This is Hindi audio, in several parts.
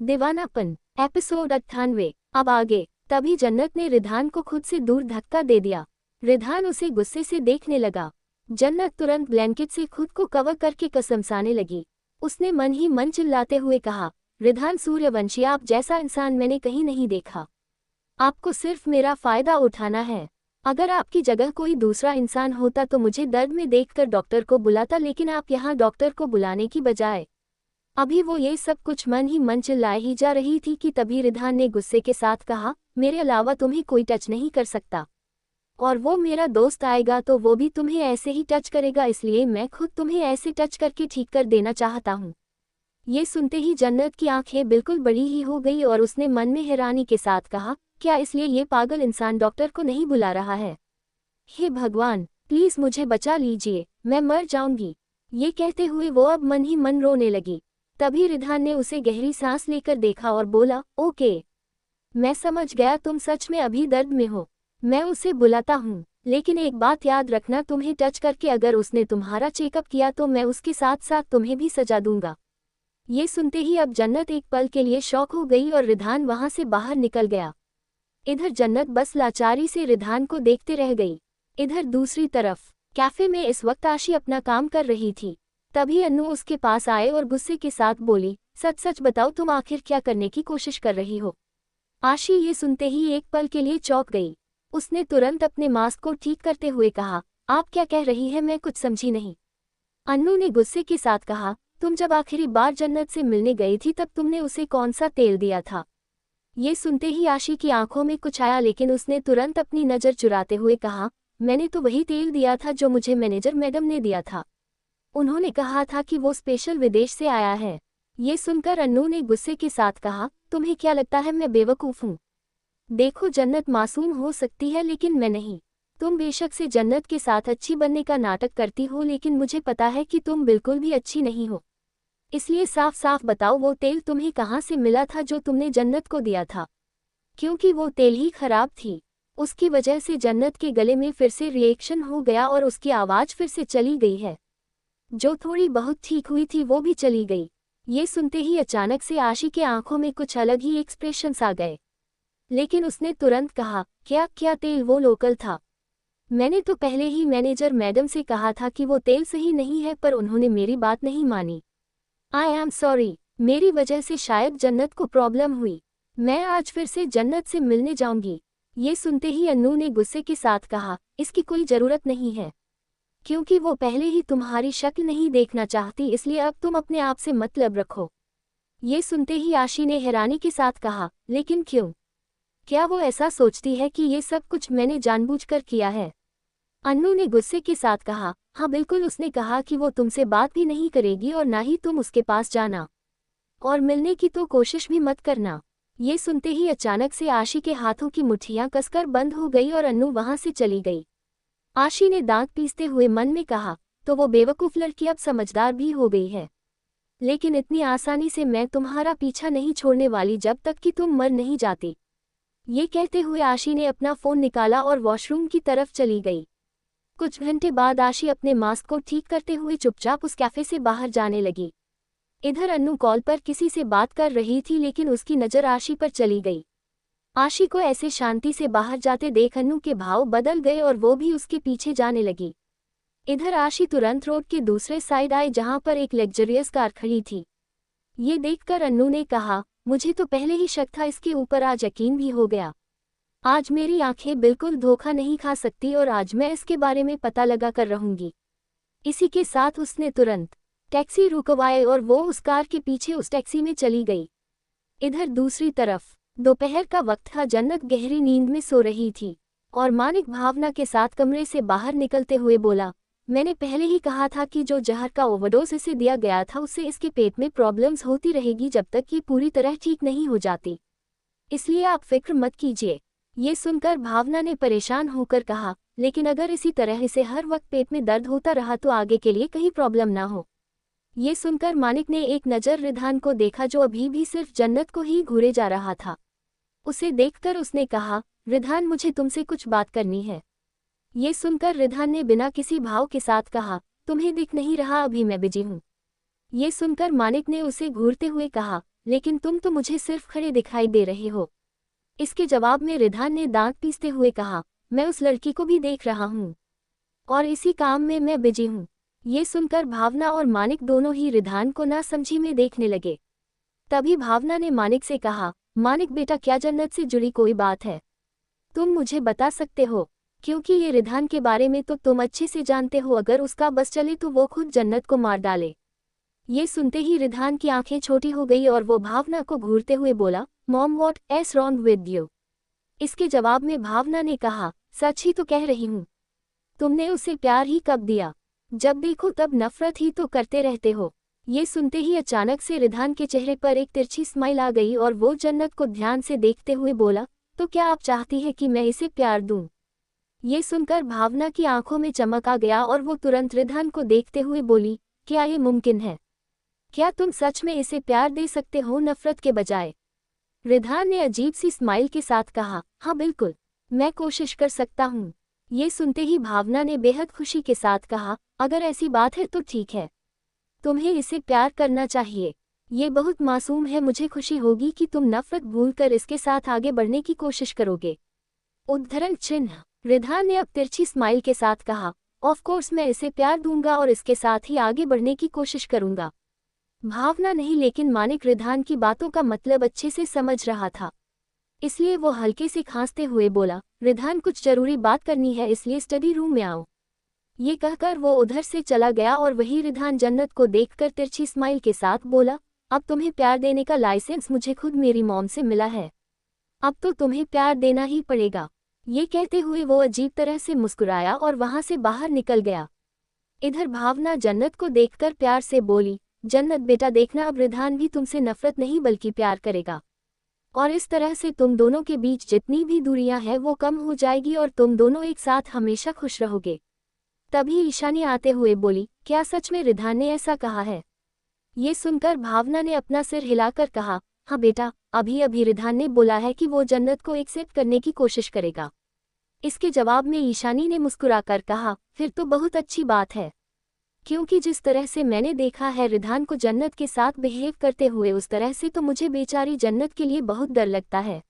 दीवानापन एपिसोड 98। अब आगे। तभी जन्नत ने रिधान को खुद से दूर धक्का दे दिया। रिधान उसे गुस्से से देखने लगा। जन्नत तुरंत ब्लैंकेट से खुद को कवर करके कसमसाने लगी। उसने मन ही मन चिल्लाते हुए कहा, रिधान सूर्यवंशी, आप जैसा इंसान मैंने कहीं नहीं देखा। आपको सिर्फ मेरा फायदा उठाना है। अगर आपकी जगह कोई दूसरा इंसान होता तो मुझे दर्द में देखकर डॉक्टर को बुलाता, लेकिन आप यहाँ डॉक्टर को बुलाने की बजाय। अभी वो ये सब कुछ मन ही मन चिल्लाए ही जा रही थी कि तभी रिधान ने गुस्से के साथ कहा, मेरे अलावा तुम्हें कोई टच नहीं कर सकता। और वो मेरा दोस्त आएगा तो वो भी तुम्हें ऐसे ही टच करेगा, इसलिए मैं खुद तुम्हें ऐसे टच करके ठीक कर देना चाहता हूँ। ये सुनते ही जन्नत की आंखें बिल्कुल बड़ी ही हो गई और उसने मन में हैरानी के साथ कहा, क्या इसलिए ये पागल इंसान डॉक्टर को नहीं बुला रहा है? हे भगवान, प्लीज मुझे बचा लीजिए, मैं मर जाऊंगी। ये कहते हुए वो अब मन ही मन रोने लगी। तभी रिधान ने उसे गहरी सांस लेकर देखा और बोला, ओके, मैं समझ गया, तुम सच में अभी दर्द में हो। मैं उसे बुलाता हूँ, लेकिन एक बात याद रखना, तुम्हें टच करके अगर उसने तुम्हारा चेकअप किया तो मैं उसके साथ साथ तुम्हें भी सजा दूंगा। ये सुनते ही अब जन्नत एक पल के लिए शॉक हो गई और रिधान वहां से बाहर निकल गया। इधर जन्नत बस लाचारी से रिधान को देखते रह गई। इधर दूसरी तरफ कैफे में इस वक्त आशी अपना काम कर रही थी। तभी अन्नू उसके पास आए और गुस्से के साथ बोली, सच सच बताओ, तुम आखिर क्या करने की कोशिश कर रही हो? आशी ये सुनते ही एक पल के लिए चौंक गई। उसने तुरंत अपने मास्क को ठीक करते हुए कहा, आप क्या कह रही है, मैं कुछ समझी नहीं। अन्नू ने गुस्से के साथ कहा, तुम जब आखिरी बार जन्नत से मिलने गई थी तब तुमने उसे कौन सा तेल दिया था? ये सुनते ही आशी की आंखों में कुछ आया, लेकिन उसने तुरंत अपनी नज़र चुराते हुए कहा, मैंने तो वही तेल दिया था जो मुझे मैनेजर मैडम ने दिया था। उन्होंने कहा था कि वो स्पेशल विदेश से आया है। ये सुनकर अन्नू ने गुस्से के साथ कहा, तुम्हें क्या लगता है मैं बेवकूफ़ हूँ? देखो, जन्नत मासूम हो सकती है लेकिन मैं नहीं। तुम बेशक से जन्नत के साथ अच्छी बनने का नाटक करती हो, लेकिन मुझे पता है कि तुम बिल्कुल भी अच्छी नहीं हो। इसलिए साफ साफ बताओ, वो तेल तुम्हें कहाँ से मिला था जो तुमने जन्नत को दिया था? क्योंकि वो तेल ही खराब थी। उसकी वजह से जन्नत के गले में फिर से रिएक्शन हो गया और उसकी आवाज़ फिर से चली गई है। जो थोड़ी बहुत ठीक हुई थी वो भी चली गई। ये सुनते ही अचानक से आशी के आंखों में कुछ अलग ही एक्सप्रेशंस आ गए। लेकिन उसने तुरंत कहा, क्या क्या तेल वो लोकल था? मैंने तो पहले ही मैनेजर मैडम से कहा था कि वो तेल सही नहीं है, पर उन्होंने मेरी बात नहीं मानी। आई एम सॉरी, मेरी वजह से शायद जन्नत को प्रॉब्लम हुई। मैं आज फिर से जन्नत से मिलने जाऊंगी। ये सुनते ही अन्नू ने गुस्से के साथ कहा, इसकी कोई ज़रूरत नहीं है, क्योंकि वो पहले ही तुम्हारी शक्ल नहीं देखना चाहती, इसलिए अब तुम अपने आप से मतलब रखो। ये सुनते ही आशी ने हैरानी के साथ कहा, लेकिन क्यों? क्या वो ऐसा सोचती है कि ये सब कुछ मैंने जानबूझकर किया है? अन्नू ने गुस्से के साथ कहा, हाँ बिल्कुल, उसने कहा कि वो तुमसे बात भी नहीं करेगी और ना ही तुम उसके पास जाना, और मिलने की तो कोशिश भी मत करना। ये सुनते ही अचानक से आशी के हाथों की मुट्ठियां कसकर बंद हो गई और अन्नू वहां से चली गई। आशी ने दांत पीसते हुए मन में कहा, तो वो बेवकूफ़ लड़की अब समझदार भी हो गई है। लेकिन इतनी आसानी से मैं तुम्हारा पीछा नहीं छोड़ने वाली जब तक कि तुम मर नहीं जाती। ये कहते हुए आशी ने अपना फ़ोन निकाला और वॉशरूम की तरफ चली गई। कुछ घंटे बाद आशी अपने मास्क को ठीक करते हुए चुपचाप उस कैफ़े से बाहर जाने लगी। इधर अन्नू कॉल पर किसी से बात कर रही थी, लेकिन उसकी नज़र आशी पर चली गई। आशी को ऐसे शांति से बाहर जाते देख अन्नू के भाव बदल गए और वो भी उसके पीछे जाने लगी। इधर आशी तुरंत रोड के दूसरे साइड आई जहां पर एक लग्जरियस कार खड़ी थी। ये देखकर अन्नू ने कहा, मुझे तो पहले ही शक था, इसके ऊपर आज यकीन भी हो गया। आज मेरी आंखें बिल्कुल धोखा नहीं खा सकती और आज मैं इसके बारे में पता लगा कर रहूंगी। इसी के साथ उसने तुरंत टैक्सी रुकवाई और वो उस कार के पीछे उस टैक्सी में चली गई। इधर दूसरी तरफ दोपहर का वक्त था। जन्नत गहरी नींद में सो रही थी और मानिक भावना के साथ कमरे से बाहर निकलते हुए बोला, मैंने पहले ही कहा था कि जो जहर का ओवरडोज इसे दिया गया था उससे इसके पेट में प्रॉब्लम्स होती रहेगी जब तक ये पूरी तरह ठीक नहीं हो जाती, इसलिए आप फिक्र मत कीजिए। ये सुनकर भावना ने परेशान होकर कहा, लेकिन अगर इसी तरह इसे हर वक्त पेट में दर्द होता रहा तो आगे के लिए कहीं प्रॉब्लम ना हो। ये सुनकर मानिक ने एक नज़र रिधान को देखा जो अभी भी सिर्फ जन्नत को ही घूरे जा रहा था। उसे देखकर उसने कहा, रिधान, मुझे तुमसे कुछ बात करनी है। ये सुनकर रिधान ने बिना किसी भाव के साथ कहा, तुम्हें दिख नहीं रहा अभी मैं बिजी हूँ। ये सुनकर मानिक ने उसे घूरते हुए कहा, लेकिन तुम तो मुझे सिर्फ खड़े दिखाई दे रहे हो। इसके जवाब में रिधान ने दांत पीसते हुए कहा, मैं उस लड़की को भी देख रहा हूँ और इसी काम में मैं बिजी हूँ। ये सुनकर भावना और मानिक दोनों ही रिधान को नासमझी में देखने लगे। तभी भावना ने मानिक से कहा, मानिक बेटा, क्या जन्नत से जुड़ी कोई बात है? तुम मुझे बता सकते हो, क्योंकि ये रिधान के बारे में तो तुम अच्छे से जानते हो। अगर उसका बस चले तो वो खुद जन्नत को मार डाले। ये सुनते ही रिधान की आंखें छोटी हो गई और वो भावना को घूरते हुए बोला, mom what is wrong with you? इसके जवाब में भावना ने कहा, सच ही तो कह रही हूँ। तुमने उसे प्यार ही कब दिया? जब देखो तब नफरत ही तो करते रहते हो। ये सुनते ही अचानक से रिधान के चेहरे पर एक तिरछी स्माइल आ गई और वो जन्नत को ध्यान से देखते हुए बोला, तो क्या आप चाहती है कि मैं इसे प्यार दूं? ये सुनकर भावना की आंखों में चमक आ गया और वो तुरंत रिधान को देखते हुए बोली, क्या ये मुमकिन है? क्या तुम सच में इसे प्यार दे सकते हो नफरत के बजाय? रिधान ने अजीब सी स्माइल के साथ कहा, हाँ बिल्कुल, मैं कोशिश कर सकता हूँ। ये सुनते ही भावना ने बेहद खुशी के साथ कहा, अगर ऐसी बात है तो ठीक है, तुम्हें इसे प्यार करना चाहिए। ये बहुत मासूम है, मुझे खुशी होगी कि तुम नफरत भूलकर इसके साथ आगे बढ़ने की कोशिश करोगे। उद्धरण चिन्ह। रिधान ने अब तिरछी स्माइल के साथ कहा, ऑफ कोर्स मैं इसे प्यार दूंगा और इसके साथ ही आगे बढ़ने की कोशिश करूंगा। भावना नहीं, लेकिन मानिक रिधान की बातों का मतलब अच्छे से समझ रहा था, इसलिए वो हल्के से खांसते हुए बोला, रिधान कुछ जरूरी बात करनी है, इसलिए स्टडी रूम में आओ। ये कहकर वो उधर से चला गया और वही रिधान जन्नत को देखकर तिरछी स्माइल के साथ बोला, अब तुम्हें प्यार देने का लाइसेंस मुझे खुद मेरी मॉम से मिला है, अब तो तुम्हें प्यार देना ही पड़ेगा। ये कहते हुए वो अजीब तरह से मुस्कुराया और वहां से बाहर निकल गया। इधर भावना जन्नत को देखकर प्यार से बोली, जन्नत बेटा देखना, अब रिधान भी तुमसे नफरत नहीं बल्कि प्यार करेगा और इस तरह से तुम दोनों के बीच जितनी भी दूरियां हैं वो कम हो जाएगी और तुम दोनों एक साथ हमेशा खुश रहोगे। तभी ईशानी आते हुए बोली, क्या सच में रिधान ने ऐसा कहा है? ये सुनकर भावना ने अपना सिर हिलाकर कहा, हाँ बेटा, अभी अभी रिधान ने बोला है कि वो जन्नत को एक्सेप्ट करने की कोशिश करेगा। इसके जवाब में ईशानी ने मुस्कुराकर कहा, फिर तो बहुत अच्छी बात है, क्योंकि जिस तरह से मैंने देखा है रिधान को जन्नत के साथ बिहेव करते हुए, उस तरह से तो मुझे बेचारी जन्नत के लिए बहुत डर लगता है।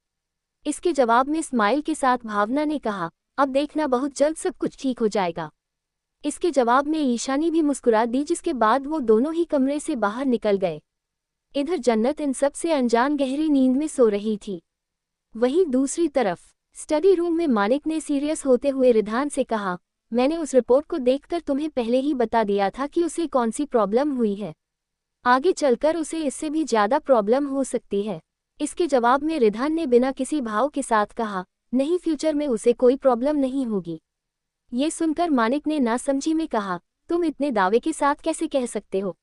इसके जवाब में स्माइल के साथ भावना ने कहा, अब देखना बहुत जल्द सब कुछ ठीक हो जाएगा। इसके जवाब में ईशानी भी मुस्कुरा दी, जिसके बाद वो दोनों ही कमरे से बाहर निकल गए। इधर जन्नत इन सब से अनजान गहरी नींद में सो रही थी। वहीं दूसरी तरफ स्टडी रूम में मानिक ने सीरियस होते हुए रिधान से कहा, मैंने उस रिपोर्ट को देखकर तुम्हें पहले ही बता दिया था कि उसे कौन सी प्रॉब्लम हुई है, आगे चलकर उसे इससे भी ज्यादा प्रॉब्लम हो सकती है। इसके जवाब में रिधान ने बिना किसी भाव के साथ कहा, नहीं, फ्यूचर में उसे कोई प्रॉब्लम नहीं होगी। ये सुनकर मानिक ने नासमझी में कहा, तुम इतने दावे के साथ कैसे कह सकते हो?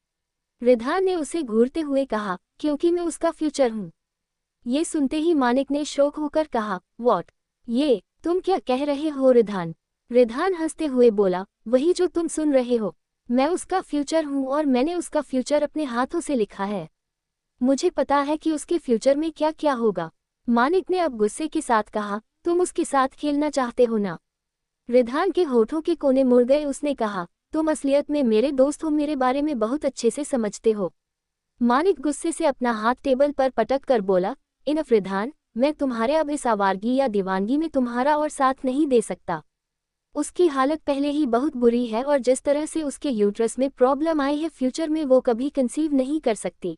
रिधान ने उसे घूरते हुए कहा, क्योंकि मैं उसका फ्यूचर हूँ। ये सुनते ही मानिक ने शौक होकर कहा, व्हाट? ये तुम क्या कह रहे हो रिधान? रिधान हंसते हुए बोला, वही जो तुम सुन रहे हो, मैं उसका फ्यूचर हूँ और मैंने उसका फ्यूचर अपने हाथों से लिखा है। मुझे पता है कि उसके फ्यूचर में क्या क्या होगा। मानिक ने अब गुस्से के साथ कहा, तुम उसके साथ खेलना चाहते हो ना? रिधान के होठों के कोने मुड़ गए। उसने कहा, तुम असलियत में मेरे दोस्त हो, मेरे बारे में बहुत अच्छे से समझते हो। मानिक गुस्से से अपना हाथ टेबल पर पटक कर बोला, इनफ रिधान, मैं तुम्हारे अब इस आवारगी या दीवानगी में तुम्हारा और साथ नहीं दे सकता। उसकी हालत पहले ही बहुत बुरी है और जिस तरह से उसके यूट्रस में प्रॉब्लम आई है, फ्यूचर में वो कभी कंसीव नहीं कर सकती।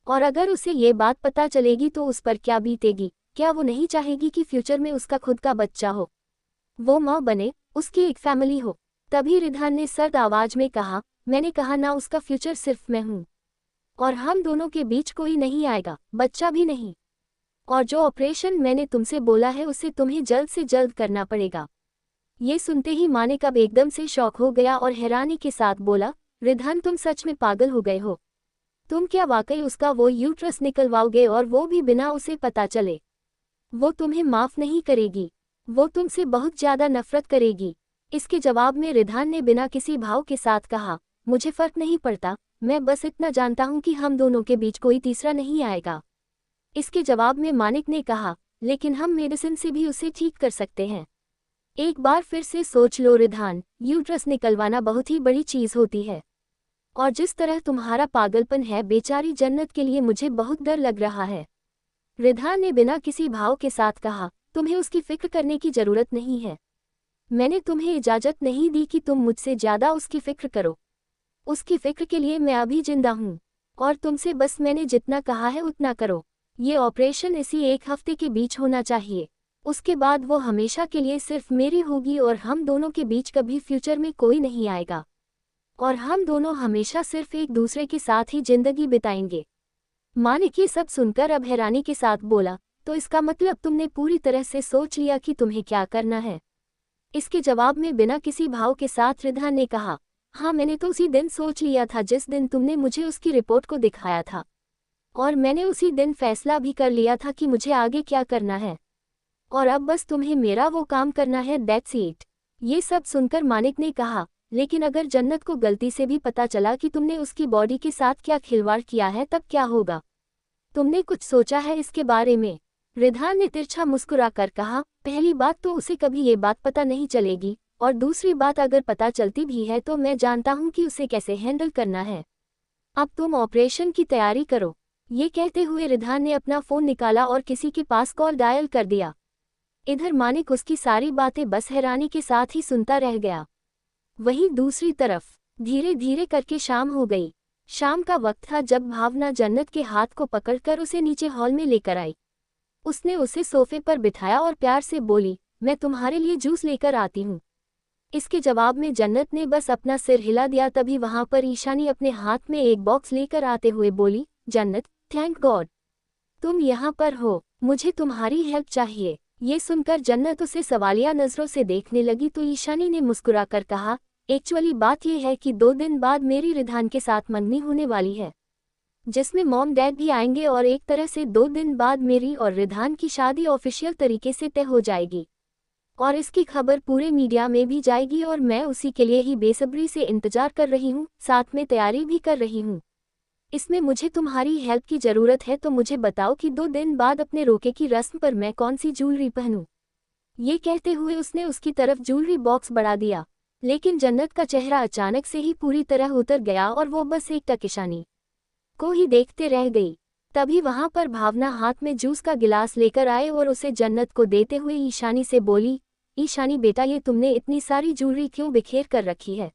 और अगर उसे ये बात पता चलेगी तो उस पर क्या बीतेगी? क्या वो नहीं चाहेगी कि फ्यूचर में उसका खुद का बच्चा हो, वो माँ बने, उसकी एक फैमिली हो? तभी रिधान ने सर्द आवाज में कहा, मैंने कहा ना, उसका फ्यूचर सिर्फ मैं हूँ और हम दोनों के बीच कोई नहीं आएगा, बच्चा भी नहीं। और जो ऑपरेशन मैंने तुमसे बोला है उसे तुम्हें जल्द से जल्द करना पड़ेगा। ये सुनते ही मानिक अब एकदम से शॉक हो गया और हैरानी के साथ बोला, रिधान तुम सच में पागल हो गए हो? तुम क्या वाकई उसका वो यूट्रस निकलवाओगे और वो भी बिना उसे पता चले? वो तुम्हें माफ नहीं करेगी, वो तुमसे बहुत ज्यादा नफरत करेगी। इसके जवाब में रिधान ने बिना किसी भाव के साथ कहा, मुझे फर्क नहीं पड़ता, मैं बस इतना जानता हूँ कि हम दोनों के बीच कोई तीसरा नहीं आएगा। इसके जवाब में मानिक ने कहा, लेकिन हम मेडिसिन से भी उसे ठीक कर सकते हैं। एक बार फिर से सोच लो रिधान, यूट्रस निकलवाना बहुत ही बड़ी चीज होती है। और जिस तरह तुम्हारा पागलपन है बेचारी जन्नत के लिए मुझे बहुत डर लग रहा है। रिधान ने बिना किसी भाव के साथ कहा, तुम्हें उसकी फिक्र करने की जरूरत नहीं है। मैंने तुम्हें इजाजत नहीं दी कि तुम मुझसे ज्यादा उसकी फिक्र करो। उसकी फिक्र के लिए मैं अभी जिंदा हूँ और तुमसे बस मैंने जितना कहा है उतना करो। ये ऑपरेशन इसी 1 हफ्ते के बीच होना चाहिए। उसके बाद वो हमेशा के लिए सिर्फ मेरी होगी और हम दोनों के बीच कभी फ्यूचर में कोई नहीं आएगा और हम दोनों हमेशा सिर्फ एक दूसरे के साथ ही जिंदगी बिताएंगे। मानिक ये सब सुनकर अब हैरानी के साथ बोला, तो इसका मतलब तुमने पूरी तरह से सोच लिया कि तुम्हें क्या करना है? इसके जवाब में बिना किसी भाव के साथ रिधान ने कहा, हाँ मैंने तो उसी दिन सोच लिया था जिस दिन तुमने मुझे उसकी रिपोर्ट को दिखाया था, और मैंने उसी दिन फैसला भी कर लिया था कि मुझे आगे क्या करना है, और अब बस तुम्हें मेरा वो काम करना है, दैट्स इट। ये सब सुनकर मानिक ने कहा, लेकिन अगर जन्नत को गलती से भी पता चला कि तुमने उसकी बॉडी के साथ क्या खिलवाड़ किया है तब क्या होगा? तुमने कुछ सोचा है इसके बारे में? रिधान ने तिरछा मुस्कुराकर कहा, पहली बात तो उसे कभी ये बात पता नहीं चलेगी, और दूसरी बात अगर पता चलती भी है तो मैं जानता हूँ कि उसे कैसे हैंडल करना है। अब तुम ऑपरेशन की तैयारी करो। ये कहते हुए रिधान ने अपना फ़ोन निकाला और किसी के पास कॉल डायल कर दिया। इधर मानिक उसकी सारी बातें बस हैरानी के साथ ही सुनता रह गया। वहीं दूसरी तरफ धीरे धीरे करके शाम हो गई। शाम का वक्त था जब भावना जन्नत के हाथ को पकड़कर उसे नीचे हॉल में लेकर आई। उसने उसे सोफे पर बिठाया और प्यार से बोली, मैं तुम्हारे लिए जूस लेकर आती हूँ। इसके जवाब में जन्नत ने बस अपना सिर हिला दिया। तभी वहां पर ईशानी अपने हाथ में एक बॉक्स लेकर आते हुए बोली, जन्नत, थैंक गॉड तुम यहाँ पर हो, मुझे तुम्हारी हेल्प चाहिए। ये सुनकर जन्नत उसे सवालिया नजरों से देखने लगी तो ईशानी ने मुस्कुराकर कहा, एक्चुअली बात यह है कि 2 दिन बाद मेरी रिधान के साथ मंगनी होने वाली है, जिसमें मॉम डैड भी आएंगे और एक तरह से 2 दिन बाद मेरी और रिधान की शादी ऑफिशियल तरीके से तय हो जाएगी और इसकी खबर पूरे मीडिया में भी जाएगी और मैं उसी के लिए ही बेसब्री से इंतजार कर रही हूँ, साथ में तैयारी भी कर रही हूँ। इसमें मुझे तुम्हारी हेल्प की ज़रूरत है, तो मुझे बताओ कि 2 दिन बाद अपने रोके की रस्म पर मैं कौन सी ज्वेलरी पहनूं? ये कहते हुए उसने उसकी तरफ ज्वेलरी बॉक्स बढ़ा दिया, लेकिन जन्नत का चेहरा अचानक से ही पूरी तरह उतर गया और वो बस एक टक ईशानी को ही देखते रह गई। तभी वहां पर भावना हाथ में जूस का गिलास लेकर आए और उसे जन्नत को देते हुए ईशानी से बोली, ईशानी बेटा ये तुमने इतनी सारी ज्वेलरी क्यों बिखेर कर रखी है?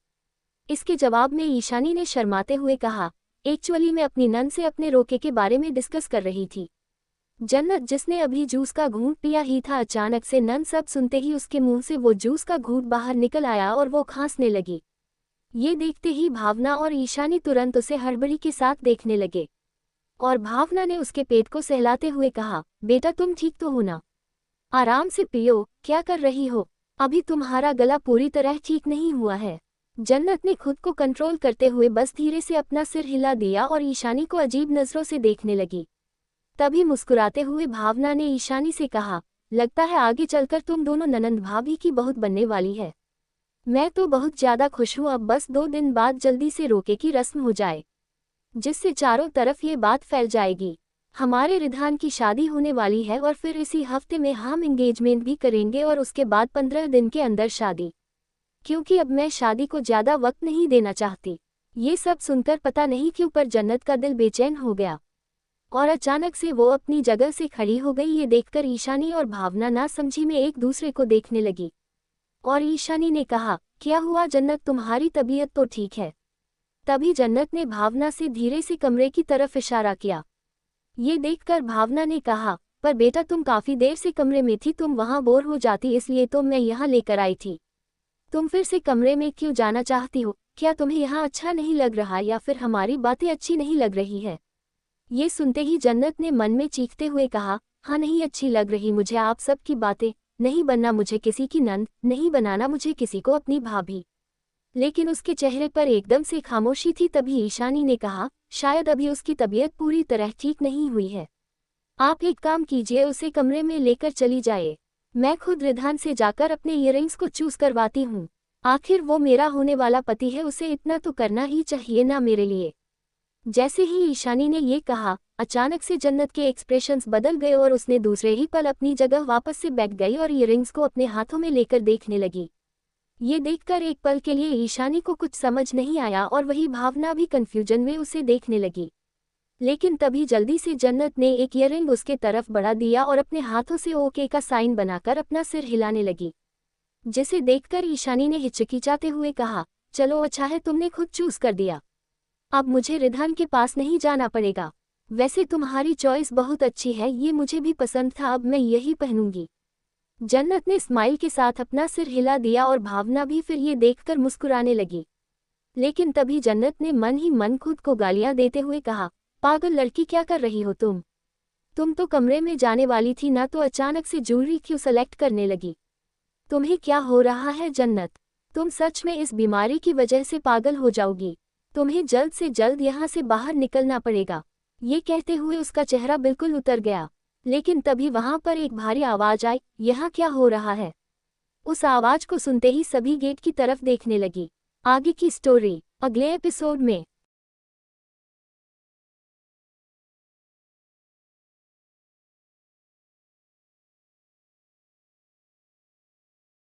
इसके जवाब में ईशानी ने शर्माते हुए कहा, एक्चुअली मैं अपनी नन से अपने रोके के बारे में डिस्कस कर रही थी। जन्नत जिसने अभी जूस का घूंट पिया ही था, अचानक से नन सब सुनते ही उसके मुंह से वो जूस का घूंट बाहर निकल आया और वो खांसने लगी। ये देखते ही भावना और ईशानी तुरंत उसे हड़बड़ी के साथ देखने लगे और भावना ने उसके पेट को सहलाते हुए कहा, बेटा तुम ठीक तो हो ना? आराम से पियो, क्या कर रही हो? अभी तुम्हारा गला पूरी तरह ठीक नहीं हुआ है। जन्नत ने खुद को कंट्रोल करते हुए बस धीरे से अपना सिर हिला दिया और ईशानी को अजीब नजरों से देखने लगी। तभी मुस्कुराते हुए भावना ने ईशानी से कहा, लगता है आगे चलकर तुम दोनों ननंद भाभी की बहुत बनने वाली है। मैं तो बहुत ज्यादा खुश हूँ, अब बस 2 दिन बाद जल्दी से रोके की रस्म हो जाए, जिससे चारों तरफ ये बात फैल जाएगी। हमारे रिधान की शादी होने वाली है और फिर इसी हफ्ते में हम एंगेजमेंट भी करेंगे और उसके बाद 15 दिन के अंदर शादी, क्योंकि अब मैं शादी को ज्यादा वक्त नहीं देना चाहती। ये सब सुनकर पता नहीं क्यों पर जन्नत का दिल बेचैन हो गया और अचानक से वो अपनी जगह से खड़ी हो गई। ये देखकर ईशानी और भावना नासमझी में एक दूसरे को देखने लगी और ईशानी ने कहा, क्या हुआ जन्नत, तुम्हारी तबीयत तो ठीक है? तभी जन्नत ने भावना से धीरे से कमरे की तरफ इशारा किया। ये देखकर भावना ने कहा, पर बेटा तुम काफी देर से कमरे में थी, तुम वहां बोर हो जाती इसलिए तो मैं यहाँ लेकर आई थी। तुम फिर से कमरे में क्यों जाना चाहती हो? क्या तुम्हें यहाँ अच्छा नहीं लग रहा या फिर हमारी बातें अच्छी नहीं लग रही है? ये सुनते ही जन्नत ने मन में चीखते हुए कहा, हाँ नहीं अच्छी लग रही मुझे आप सब की बातें, नहीं बनना मुझे किसी की नंद, नहीं बनाना मुझे किसी को अपनी भाभी। लेकिन उसके चेहरे पर एकदम से खामोशी थी। तभी ईशानी ने कहा, शायद अभी उसकी तबीयत पूरी तरह ठीक नहीं हुई है। आप एक काम कीजिए, उसे कमरे में लेकर चली जाए। मैं खुद रिधान से जाकर अपने ईयरिंग्स को चूज करवाती हूँ। आखिर वो मेरा होने वाला पति है, उसे इतना तो करना ही चाहिए ना मेरे लिए। जैसे ही ईशानी ने ये कहा, अचानक से जन्नत के एक्सप्रेशंस बदल गए और उसने दूसरे ही पल अपनी जगह वापस से बैठ गई और ईयरिंग्स को अपने हाथों में लेकर देखने लगी। ये देखकर एक पल के लिए ईशानी को कुछ समझ नहीं आया और वही भावना भी कंफ्यूजन में उसे देखने लगी। लेकिन तभी जल्दी से जन्नत ने एक ईयररिंग उसके तरफ बढ़ा दिया और अपने हाथों से ओके का साइन बनाकर अपना सिर हिलाने लगी, जिसे देखकर ईशानी ने हिचकिचाते हुए कहा, चलो अच्छा है तुमने खुद चूज कर दिया, अब मुझे रिधान के पास नहीं जाना पड़ेगा। वैसे तुम्हारी चॉइस बहुत अच्छी है, ये मुझे भी पसंद था, अब मैं यही पहनूंगी। जन्नत ने स्माइल के साथ अपना सिर हिला दिया और भावना भी फिर ये देखकर मुस्कुराने लगी। लेकिन तभी जन्नत ने मन ही मन खुद को गालियां देते हुए कहा, पागल लड़की क्या कर रही हो तुम तो कमरे में जाने वाली थी ना, तो अचानक से ज्वेलरी क्यों सेलेक्ट करने लगी? तुम्हें क्या हो रहा है जन्नत? तुम सच में इस बीमारी की वजह से पागल हो जाओगी, तुम्हें जल्द से जल्द यहाँ से बाहर निकलना पड़ेगा। ये कहते हुए उसका चेहरा बिल्कुल उतर गया। लेकिन तभी वहां पर एक भारी आवाज आई, यहाँ क्या हो रहा है? उस आवाज को सुनते ही सभी गेट की तरफ देखने लगी। आगे की स्टोरी अगले एपिसोड में।